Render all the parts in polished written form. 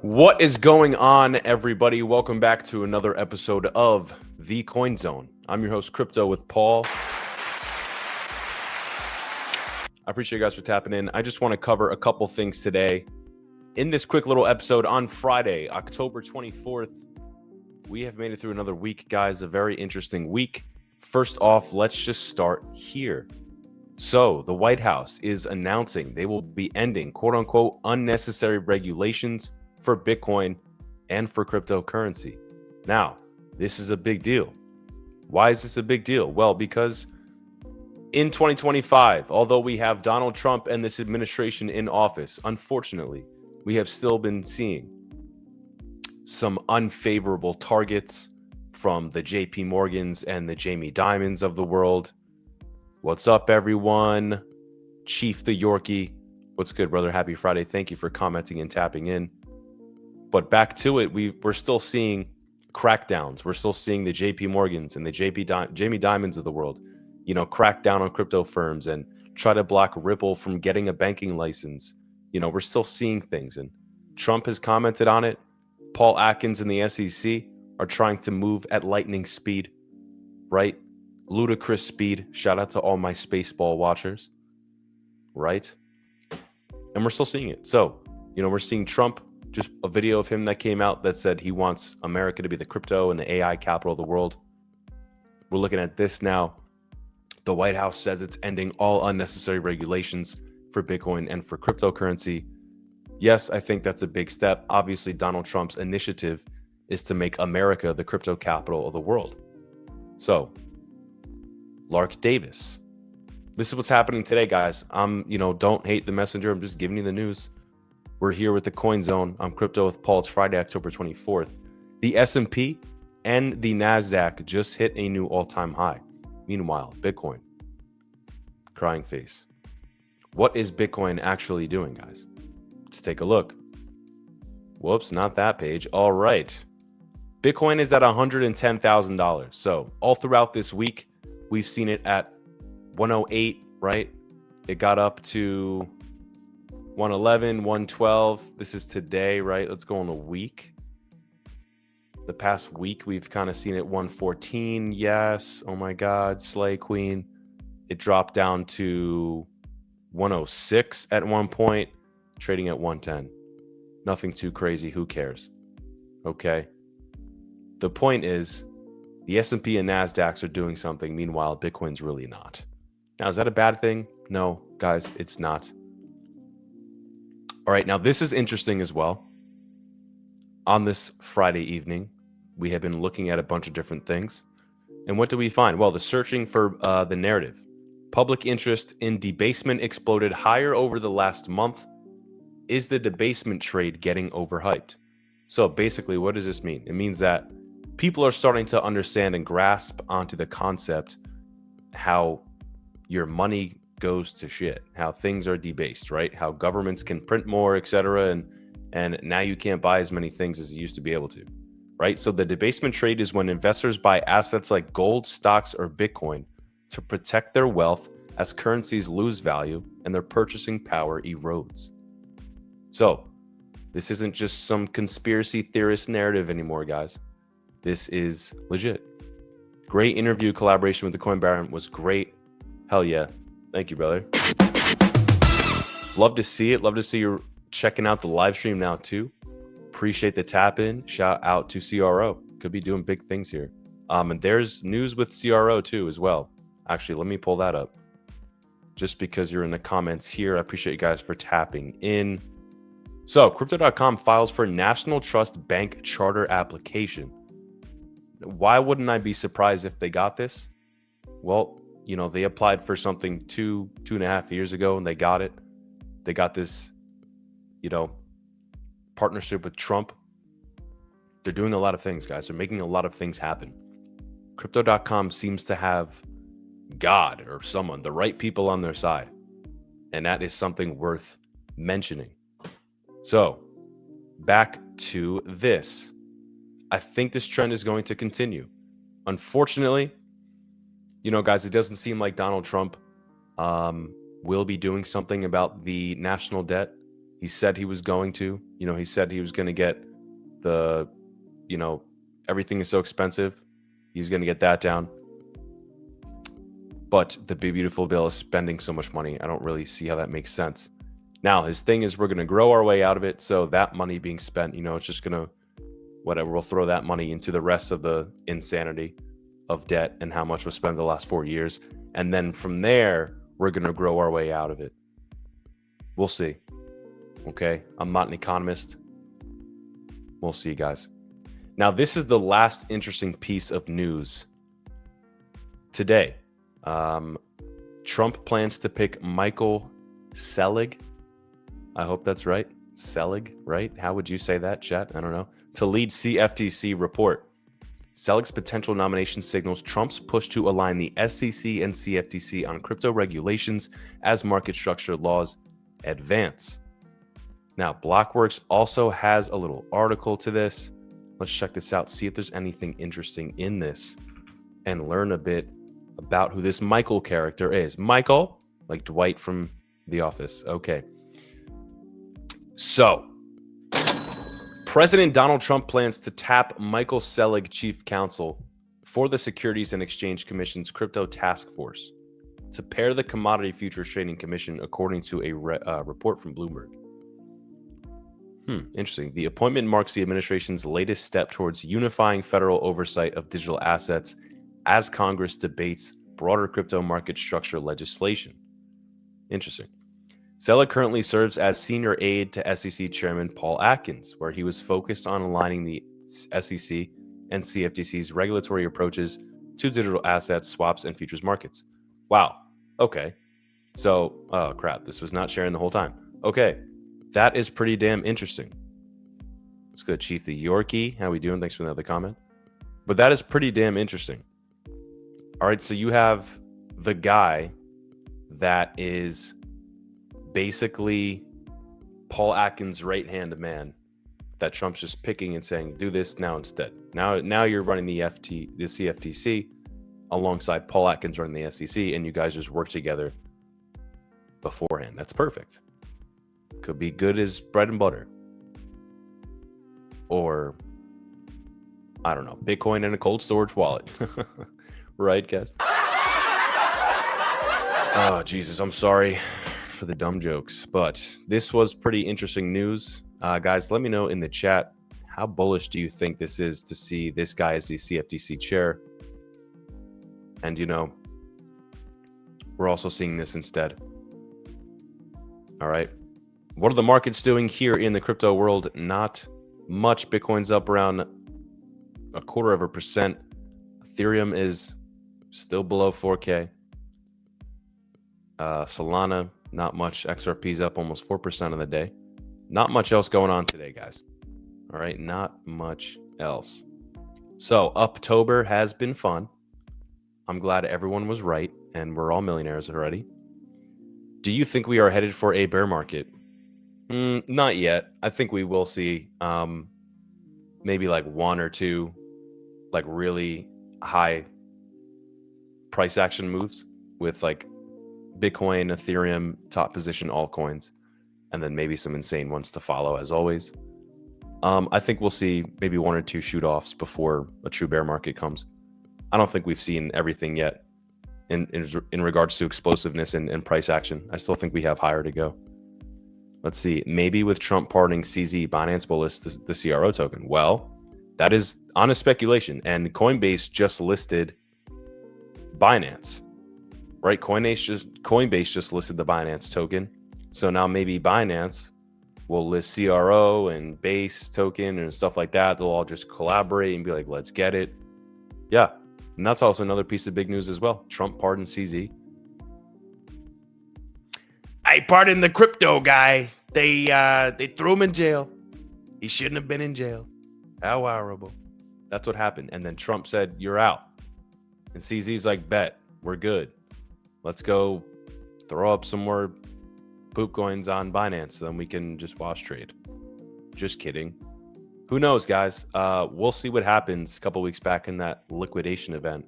What is going on, everybody? Welcome back to another episode of The Coin Zone. I'm your host, Crypto, with Paul. I appreciate you guys for tapping in. I just want to cover a couple things today. In this quick little episode on Friday, October 24th, we have made it through another week, guys. A very interesting week. First off, let's just start here. So the White House is announcing they will be ending, quote unquote, unnecessary regulations for Bitcoin and for cryptocurrency. Now, this is a big deal. Why is this a big deal? Well, because in 2025, although we have Donald Trump and this administration in office, unfortunately, we have still been seeing some unfavorable targets from the JP Morgans and the Jamie Dimons of the world. What's up, everyone? Chief the Yorkie. What's good, brother? Happy Friday. Thank you for commenting and tapping in. But back to it, we're still seeing crackdowns. We're still seeing the JP Morgans and the Jamie Dimons of the world, crack down on crypto firms and try to block Ripple from getting a banking license. We're still seeing things, and Trump has commented on it. Paul Atkins and the SEC are trying to move at lightning speed, right? Ludicrous speed. Shout out to all my Spaceball watchers, right? And we're still seeing it. So, we're seeing Trump, just a video of him that came out that said he wants America to be the crypto and the AI capital of the world. We're looking at this now. The White House says it's ending all unnecessary regulations for Bitcoin and for cryptocurrency. Yes, I think that's a big step. Obviously, Donald Trump's initiative is to make America the crypto capital of the world. So, Lark Davis. This is what's happening today, guys. Don't hate the messenger. I'm just giving you the news. We're here with the Coin Zone. I'm Crypto with Paul. It's Friday, October 24th. The S&P and the NASDAQ just hit a new all-time high. Meanwhile, Bitcoin, crying face. What is Bitcoin actually doing, guys? Let's take a look. Whoops, not that page. All right. Bitcoin is at $110,000. So all throughout this week, we've seen it at 108, right? It got up to 111, 112. This is today, right? Let's go on a week. The past week, we've kind of seen it 114. Yes. Oh my God. Slay Queen. It dropped down to 106 at one point, trading at 110. Nothing too crazy. Who cares? Okay. The point is, the S&P and NASDAQs are doing something. Meanwhile, Bitcoin's really not. Now, is that a bad thing? No, guys, it's not. All right, now this is interesting as well. On this Friday evening, we have been looking at a bunch of different things. And what do we find? Well, the searching for the narrative. Public interest in debasement exploded higher over the last month. Is the debasement trade getting overhyped? So basically, what does this mean? It means that people are starting to understand and grasp onto the concept how your money goes to shit, how things are debased, right? How governments can print more, etc. And now you can't buy as many things as you used to be able to, right? So the debasement trade is when investors buy assets like gold, stocks, or Bitcoin to protect their wealth as currencies lose value and their purchasing power erodes. So this isn't just some conspiracy theorist narrative anymore, guys. This is legit. Great interview collaboration with the Coin Baron was great. Hell yeah. Thank you, brother. Love to see it. Love to see you checking out the live stream now too. Appreciate the tap in. Shout out to CRO. Could be doing big things here. And there's news with CRO too as well. Actually, let me pull that up. Just because you're in the comments here, I appreciate you guys for tapping in. So, Crypto.com files for National Trust Bank Charter application. Why wouldn't I be surprised if they got this? Well, they applied for something two and a half years ago and they got it. They got this, partnership with Trump. They're doing a lot of things, guys. They're making a lot of things happen. Crypto.com seems to have God or someone, the right people on their side. And that is something worth mentioning. So, back to this. I think this trend is going to continue. Unfortunately, guys, it doesn't seem like Donald Trump will be doing something about the national debt. He said he was going to. He said he was going to get the, everything is so expensive. He's going to get that down. But the big beautiful bill is spending so much money. I don't really see how that makes sense. Now, his thing is we're going to grow our way out of it. So that money being spent, it's just going to, whatever, we'll throw that money into the rest of the insanity of debt and how much was spent the last 4 years. And then from there, we're going to grow our way out of it. We'll see. Okay. I'm not an economist. We'll see, guys. Now, this is the last interesting piece of news today. Trump plans to pick Michael Selig. I hope that's right. Selig, right? How would you say that, chat? I don't know. To lead CFTC report. Selig's potential nomination signals Trump's push to align the SEC and CFTC on crypto regulations as market structure laws advance. Now, Blockworks also has a little article to this. Let's check this out, see if there's anything interesting in this, and learn a bit about who this Michael character is. Michael, like Dwight from The Office. Okay. So, President Donald Trump plans to tap Michael Selig, chief counsel for the Securities and Exchange Commission's crypto task force, to pair the Commodity Futures Trading Commission, according to a report from Bloomberg. Interesting. The appointment marks the administration's latest step towards unifying federal oversight of digital assets as Congress debates broader crypto market structure legislation. Interesting. Selig currently serves as senior aide to SEC Chairman Paul Atkins, where he was focused on aligning the SEC and CFTC's regulatory approaches to digital assets, swaps, and futures markets. Wow. Okay. So, oh crap, this was not sharing the whole time. Okay. That is pretty damn interesting. Let's go, Chief the Yorkie. How we doing? Thanks for another comment. But that is pretty damn interesting. All right, so you have the guy that is basically Paul Atkins' right-hand man that Trump's just picking and saying, do this now instead. Now you're running the CFTC alongside Paul Atkins running the SEC, and you guys just work together beforehand. That's perfect. Could be good as bread and butter. Or, I don't know, Bitcoin in a cold storage wallet. Right, guys? Oh, Jesus, I'm sorry for the dumb jokes, but this was pretty interesting news. Guys, let me know in the chat, how bullish do you think this is to see this guy as the CFTC chair? And, we're also seeing this instead. All right. What are the markets doing here in the crypto world? Not much. Bitcoin's up around 0.25%. Ethereum is still below 4K. Solana, not much. XRP's up almost 4% on the day. Not much else going on today, guys. All right, not much else. So, Uptober has been fun. I'm glad everyone was right, and we're all millionaires already. Do you think we are headed for a bear market? Not yet. I think we will see maybe like one or two like really high price action moves with like Bitcoin, Ethereum, top position altcoins, and then maybe some insane ones to follow as always. I think we'll see maybe one or two shoot-offs before a true bear market comes. I don't think we've seen everything yet in regards to explosiveness and price action. I still think we have higher to go. Let's see, maybe with Trump pardoning CZ, Binance will list the CRO token. Well, that is honest speculation, and Coinbase just listed Binance, right? Coinbase just listed the Binance token. So now maybe Binance will list CRO and Base token and stuff like that. They'll all just collaborate and be like, let's get it. Yeah, and that's also another piece of big news as well. Trump pardoned CZ. I pardoned the crypto guy. They threw him in jail. He shouldn't have been in jail. How horrible. That's what happened. And then Trump said, you're out. And CZ's like, bet, we're good. Let's go throw up some more poop coins on Binance so then we can just wash trade. Just kidding. Who knows, guys? We'll see what happens a couple weeks back in that liquidation event.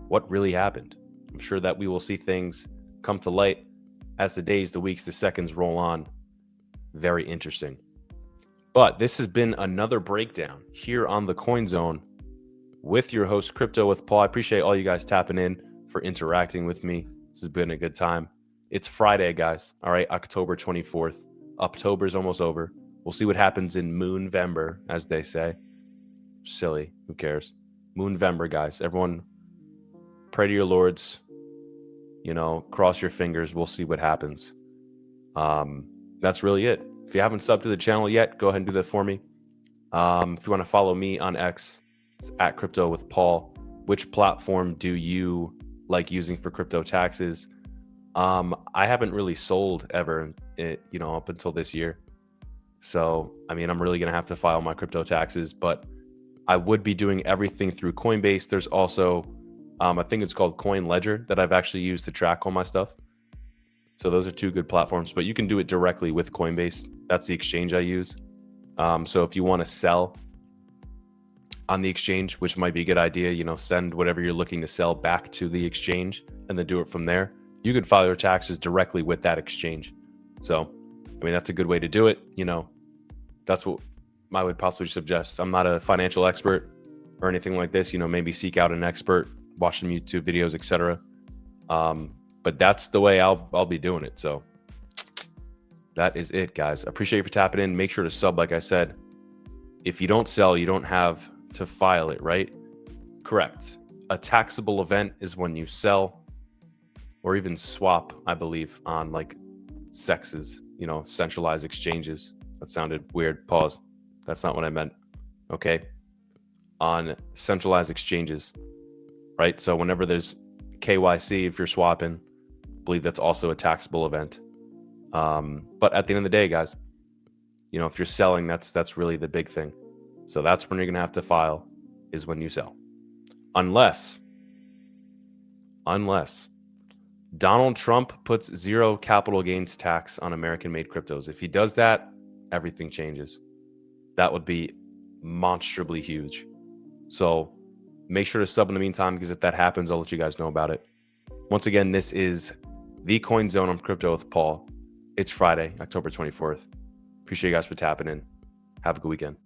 What really happened? I'm sure that we will see things come to light as the days, the weeks, the seconds roll on. Very interesting. But this has been another breakdown here on the Coin Zone with your host, Crypto with Paul. I appreciate all you guys tapping in for interacting with me. This has been a good time. It's Friday, guys. All right, October 24th. October's almost over. We'll see what happens in Moonvember, as they say. Silly. Who cares? Moonvember, guys. Everyone pray to your lords. Cross your fingers. We'll see what happens. That's really it. If you haven't subbed to the channel yet, go ahead and do that for me. If you want to follow me on X, it's at Crypto with Paul. Which platform do you like using for crypto taxes? I haven't really sold ever, up until this year. So, I'm really going to have to file my crypto taxes, but I would be doing everything through Coinbase. There's also, I think it's called Coin Ledger that I've actually used to track all my stuff. So those are two good platforms, but you can do it directly with Coinbase. That's the exchange I use. So if you want to sell on the exchange, which might be a good idea, send whatever you're looking to sell back to the exchange and then do it from there. You could file your taxes directly with that exchange. So, that's a good way to do it. That's what I would possibly suggest. I'm not a financial expert or anything like this, maybe seek out an expert, watch some YouTube videos, etc. But that's the way I'll be doing it. So that is it, guys. Appreciate you for tapping in. Make sure to sub, like I said. If you don't sell, you don't have to file it, right? Correct. A taxable event is when you sell or even swap, I believe, on like sexes, centralized exchanges. That sounded weird. Pause. That's not what I meant. Okay. On centralized exchanges, right? So whenever there's KYC, if you're swapping, I believe that's also a taxable event. But at the end of the day, guys, if you're selling, that's really the big thing. So that's when you're going to have to file, is when you sell. Unless Donald Trump puts zero capital gains tax on American-made cryptos. If he does that, everything changes. That would be monstrously huge. So make sure to sub in the meantime, because if that happens, I'll let you guys know about it. Once again, this is the Coin Zone on Crypto with Paul. It's Friday, October 24th. Appreciate you guys for tapping in. Have a good weekend.